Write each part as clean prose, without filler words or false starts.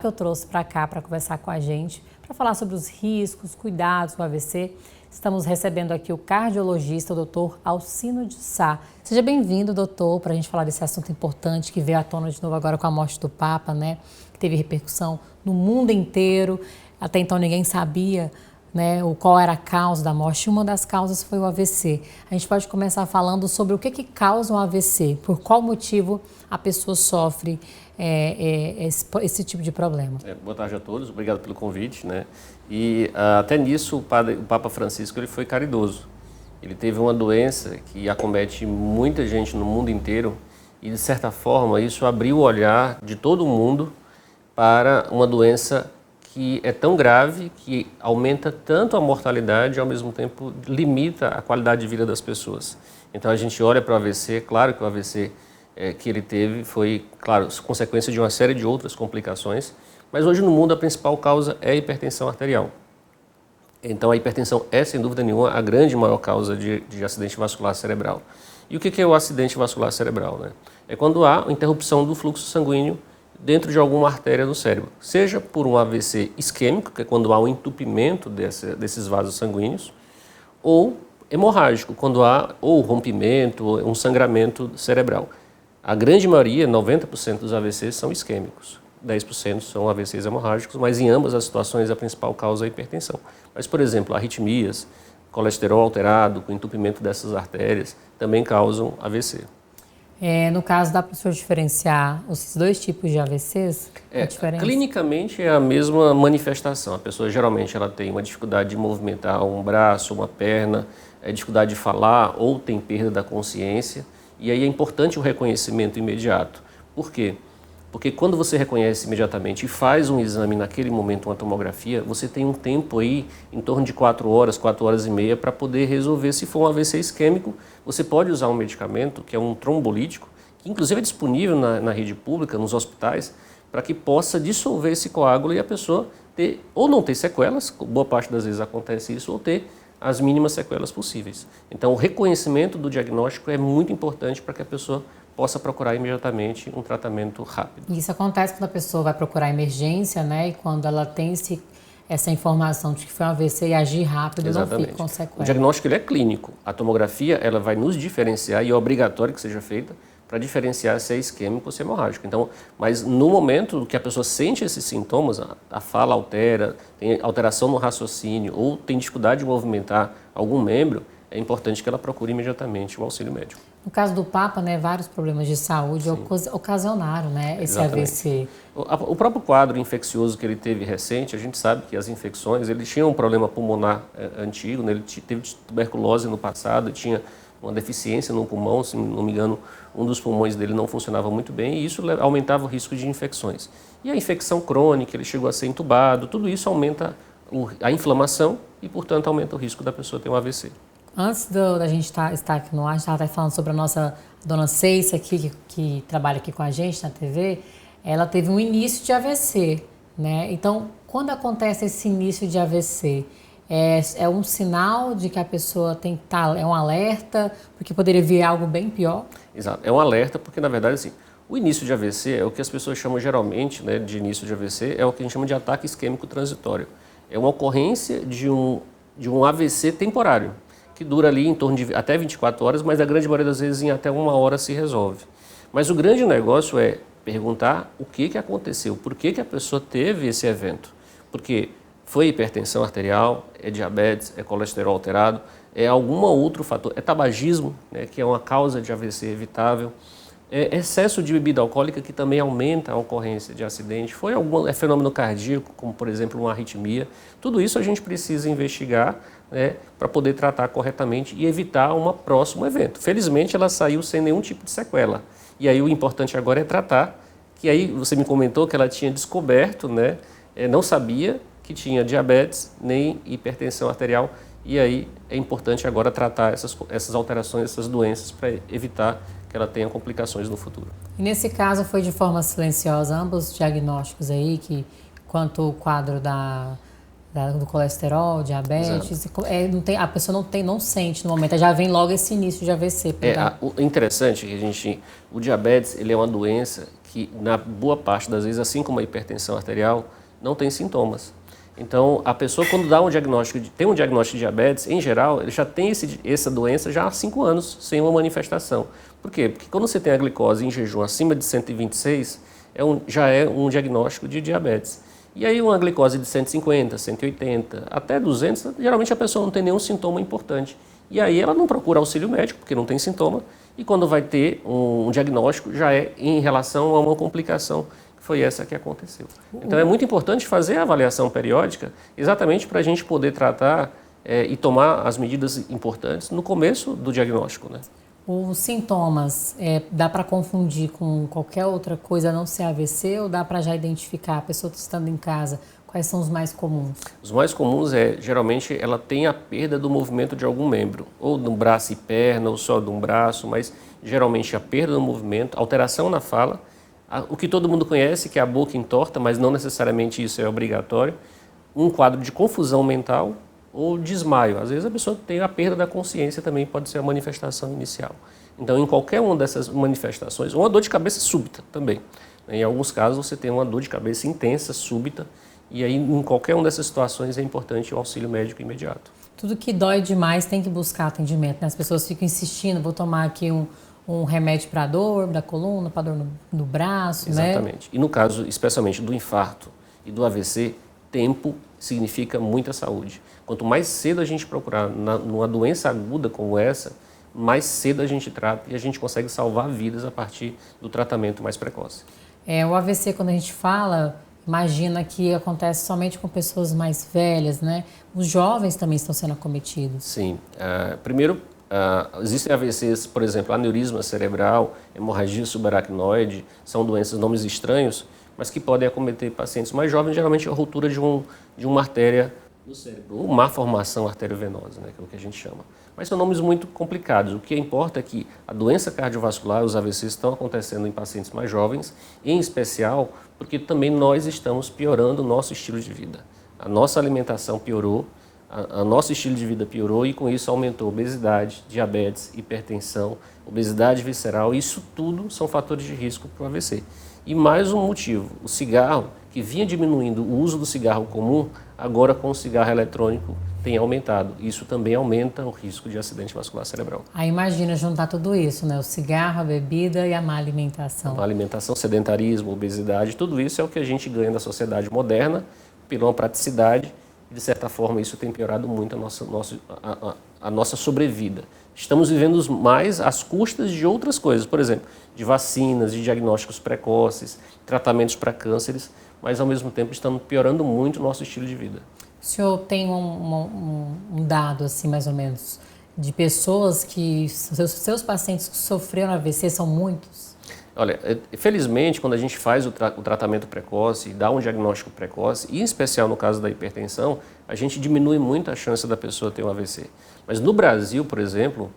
Que eu trouxe para cá para conversar com a gente, para falar sobre os riscos, cuidados com o AVC. Estamos recebendo aqui o cardiologista, o Dr. Alcino de Sá. Seja bem-vindo, doutor, para a gente falar desse assunto importante que veio à tona de novo agora com a morte do Papa, né? Que teve repercussão no mundo inteiro. Até então ninguém sabia, né, qual era a causa da morte. Uma das causas foi o AVC. A gente pode começar falando sobre o que causa um AVC, por qual motivo a pessoa sofre esse tipo de problema. Boa tarde a todos, obrigado pelo convite, né? E até nisso o Papa Francisco ele foi caridoso. Ele teve uma doença que acomete muita gente no mundo inteiro e de certa forma isso abriu o olhar de todo mundo para uma doença que é tão grave que aumenta tanto a mortalidade e ao mesmo tempo limita a qualidade de vida das pessoas. Então a gente olha para o AVC, claro que o AVC que ele teve foi, claro, consequência de uma série de outras complicações, mas hoje no mundo a principal causa é a hipertensão arterial. Então a hipertensão é, sem dúvida nenhuma, a grande maior causa de acidente vascular cerebral. E o que é o acidente vascular cerebral, né? É quando há interrupção do fluxo sanguíneo dentro de alguma artéria do cérebro, seja por um AVC isquêmico, que é quando há um entupimento desses vasos sanguíneos, ou hemorrágico, quando há ou rompimento, ou um sangramento cerebral. A grande maioria, 90% dos AVCs são isquêmicos, 10% são AVCs hemorrágicos, mas em ambas as situações a principal causa é a hipertensão. Mas, por exemplo, arritmias, colesterol alterado, com entupimento dessas artérias, também causam AVC. No caso, dá para o senhor diferenciar esses dois tipos de AVCs? Clinicamente é a mesma manifestação. A pessoa geralmente ela tem uma dificuldade de movimentar um braço, uma perna, dificuldade de falar ou tem perda da consciência. E aí é importante o reconhecimento imediato. Por quê? Porque quando você reconhece imediatamente e faz um exame naquele momento, uma tomografia, você tem um tempo aí em torno de 4 horas, 4 horas e meia para poder resolver. Se for um AVC isquêmico, você pode usar um medicamento que é um trombolítico, que inclusive é disponível na rede pública, nos hospitais, para que possa dissolver esse coágulo e a pessoa ter, ou não ter sequelas, boa parte das vezes acontece isso, ou ter as mínimas sequelas possíveis. Então, o reconhecimento do diagnóstico é muito importante para que a pessoa possa procurar imediatamente um tratamento rápido. Isso acontece quando a pessoa vai procurar emergência, né? E quando ela tem essa informação de que foi um AVC e agir rápido, exatamente, não fica com sequelas. O diagnóstico ele é clínico. A tomografia ela vai nos diferenciar, e é obrigatório que seja feita, para diferenciar se é isquêmico ou se é hemorrágico. Então, mas no momento que a pessoa sente esses sintomas, a fala altera, tem alteração no raciocínio ou tem dificuldade de movimentar algum membro, é importante que ela procure imediatamente o auxílio médico. No caso do Papa, né, vários problemas de saúde ocasionaram, né, esse AVC. O próprio quadro infeccioso que ele teve recente, a gente sabe que as infecções, ele tinha um problema pulmonar antigo, né, ele teve tuberculose no passado, tinha uma deficiência no pulmão, se não me engano, um dos pulmões dele não funcionava muito bem e isso aumentava o risco de infecções. E a infecção crônica, ele chegou a ser entubado, tudo isso aumenta a inflamação e, portanto, aumenta o risco da pessoa ter um AVC. Antes da gente estar aqui no ar, a gente estava falando sobre a nossa dona Ceice aqui, que trabalha aqui com a gente na TV, ela teve um início de AVC, né? Então, quando acontece esse início de AVC, é um sinal de que a pessoa tem que estar, é um alerta, porque poderia vir algo bem pior? Exato, é um alerta porque, na verdade, assim, o início de AVC é o que as pessoas chamam geralmente, né, de início de AVC, é o que a gente chama de ataque isquêmico transitório. É uma ocorrência de um AVC temporário, que dura ali em torno de até 24 horas, mas a grande maioria das vezes em até 1 hora se resolve. Mas o grande negócio é perguntar o que aconteceu, por que a pessoa teve esse evento. Porque foi hipertensão arterial, é diabetes, é colesterol alterado, é algum outro fator, é tabagismo, né, que é uma causa de AVC evitável, é excesso de bebida alcoólica que também aumenta a ocorrência de acidente, foi algum fenômeno cardíaco, como por exemplo uma arritmia. Tudo isso a gente precisa investigar, né, para poder tratar corretamente e evitar um próximo evento. Felizmente ela saiu sem nenhum tipo de sequela. E aí o importante agora é tratar, que aí você me comentou que ela tinha descoberto, né, não sabia que tinha diabetes nem hipertensão arterial. E aí é importante agora tratar essas alterações, essas doenças, para evitar que ela tenha complicações no futuro. E nesse caso foi de forma silenciosa, ambos os diagnósticos aí, quanto o quadro do colesterol, diabetes, a pessoa não sente no momento, já vem logo esse início de AVC. O interessante é que o diabetes ele é uma doença que na boa parte das vezes, assim como a hipertensão arterial, não tem sintomas. Então, a pessoa quando dá tem um diagnóstico de diabetes, em geral, ele já tem essa doença já há 5 anos, sem uma manifestação. Por quê? Porque quando você tem a glicose em jejum acima de 126, já é um diagnóstico de diabetes. E aí uma glicose de 150, 180, até 200, geralmente a pessoa não tem nenhum sintoma importante. E aí ela não procura auxílio médico, porque não tem sintoma, e quando vai ter um diagnóstico, já é em relação a uma complicação, que foi essa que aconteceu. Então é muito importante fazer a avaliação periódica, exatamente para a gente poder tratar e tomar as medidas importantes no começo do diagnóstico, né? Os sintomas, dá para confundir com qualquer outra coisa, a não ser AVC, ou dá para já identificar, a pessoa estando em casa, quais são os mais comuns? Os mais comuns geralmente, ela tem a perda do movimento de algum membro, ou de um braço e perna, ou só de um braço, mas geralmente a perda do movimento, alteração na fala, o que todo mundo conhece, que é a boca entorta, mas não necessariamente isso é obrigatório, um quadro de confusão mental, ou desmaio. Às vezes a pessoa tem a perda da consciência também, pode ser a manifestação inicial. Então, em qualquer uma dessas manifestações, uma dor de cabeça súbita também. Em alguns casos você tem uma dor de cabeça intensa, súbita, e aí em qualquer uma dessas situações é importante o auxílio médico imediato. Tudo que dói demais tem que buscar atendimento, né? As pessoas ficam insistindo, vou tomar aqui um remédio para dor da coluna, para dor no braço, né? Exatamente. E no caso, especialmente do infarto e do AVC, tempo significa muita saúde. Quanto mais cedo a gente procurar numa doença aguda como essa, mais cedo a gente trata e a gente consegue salvar vidas a partir do tratamento mais precoce. O AVC, quando a gente fala, imagina que acontece somente com pessoas mais velhas, né? Os jovens também estão sendo acometidos. Sim. Primeiro, existem AVCs, por exemplo, aneurisma cerebral, hemorragia subaracnoide, são doenças, nomes estranhos, mas que podem acometer pacientes mais jovens, geralmente a ruptura de uma artéria no cérebro, ou má formação arteriovenosa, né, que é o que a gente chama. Mas são nomes muito complicados. O que importa é que a doença cardiovascular, os AVCs, estão acontecendo em pacientes mais jovens, em especial porque também nós estamos piorando o nosso estilo de vida. A nossa alimentação piorou, o nosso estilo de vida piorou e com isso aumentou obesidade, diabetes, hipertensão, obesidade visceral. Isso tudo são fatores de risco para o AVC. E mais um motivo, o cigarro, que vinha diminuindo o uso do cigarro comum, agora com o cigarro eletrônico tem aumentado. Isso também aumenta o risco de acidente vascular cerebral. Aí imagina juntar tudo isso, né? O cigarro, a bebida e a má alimentação. A má alimentação, sedentarismo, obesidade, tudo isso é o que a gente ganha da sociedade moderna, pela uma praticidade, e de certa forma isso tem piorado muito a nossa sobrevida. Estamos vivendo mais às custas de outras coisas, por exemplo, de vacinas, de diagnósticos precoces, tratamentos para cânceres, mas ao mesmo tempo estamos piorando muito o nosso estilo de vida. O senhor tem um dado, assim, mais ou menos, de pessoas que, seus pacientes que sofreram AVC são muitos? Olha, felizmente, quando a gente faz o tratamento precoce, dá um diagnóstico precoce, e em especial no caso da hipertensão, a gente diminui muito a chance da pessoa ter um AVC. Mas no Brasil, por exemplo,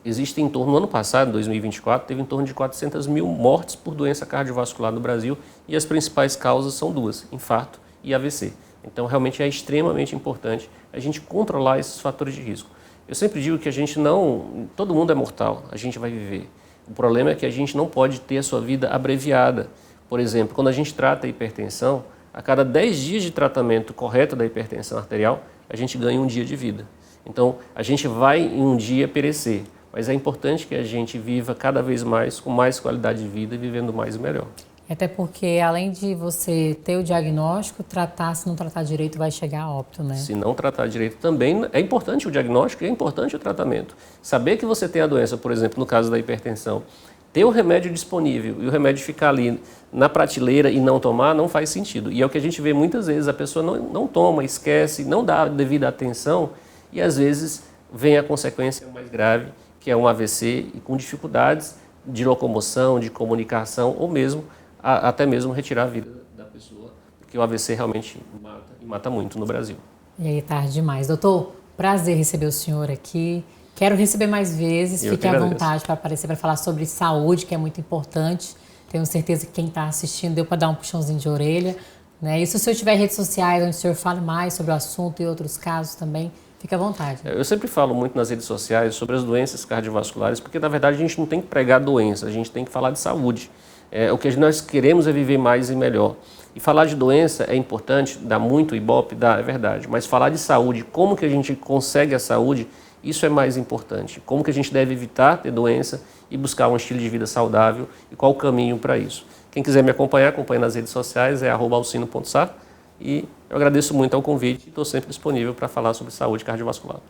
existe no ano passado, 2024, teve em torno de 400 mil mortes por doença cardiovascular no Brasil, e as principais causas são duas, infarto e AVC. Então, realmente é extremamente importante a gente controlar esses fatores de risco. Eu sempre digo que todo mundo é mortal, a gente vai viver. O problema é que a gente não pode ter a sua vida abreviada. Por exemplo, quando a gente trata a hipertensão, a cada 10 dias de tratamento correto da hipertensão arterial, a gente ganha um dia de vida. Então, a gente vai em um dia perecer, mas é importante que a gente viva cada vez mais, com mais qualidade de vida e vivendo mais e melhor. Até porque, além de você ter o diagnóstico, se não tratar direito, vai chegar a óbito, né? Se não tratar direito também, é importante o diagnóstico e é importante o tratamento. Saber que você tem a doença, por exemplo, no caso da hipertensão, ter o remédio disponível e o remédio ficar ali na prateleira e não tomar, não faz sentido. E é o que a gente vê muitas vezes, a pessoa não toma, esquece, não dá a devida atenção e às vezes vem a consequência mais grave, que é um AVC e com dificuldades de locomoção, de comunicação ou mesmo até mesmo retirar a vida da pessoa, porque o AVC realmente mata muito no Brasil. E aí, tarde demais. Doutor, prazer receber o senhor aqui. Quero receber mais vezes. Fique à vontade para aparecer, para falar sobre saúde, que é muito importante. Tenho certeza que quem está assistindo deu para dar um puxãozinho de orelha, né? E se o senhor tiver redes sociais onde o senhor fale mais sobre o assunto e outros casos também, fique à vontade. Eu sempre falo muito nas redes sociais sobre as doenças cardiovasculares, porque na verdade a gente não tem que pregar doença, a gente tem que falar de saúde. O que nós queremos é viver mais e melhor. E falar de doença é importante, dá muito Ibope, dá, é verdade. Mas falar de saúde, como que a gente consegue a saúde, isso é mais importante. Como que a gente deve evitar ter doença e buscar um estilo de vida saudável e qual o caminho para isso. Quem quiser me acompanhar, acompanhe nas redes sociais, é @alcino.sá. E eu agradeço muito ao convite e estou sempre disponível para falar sobre saúde cardiovascular.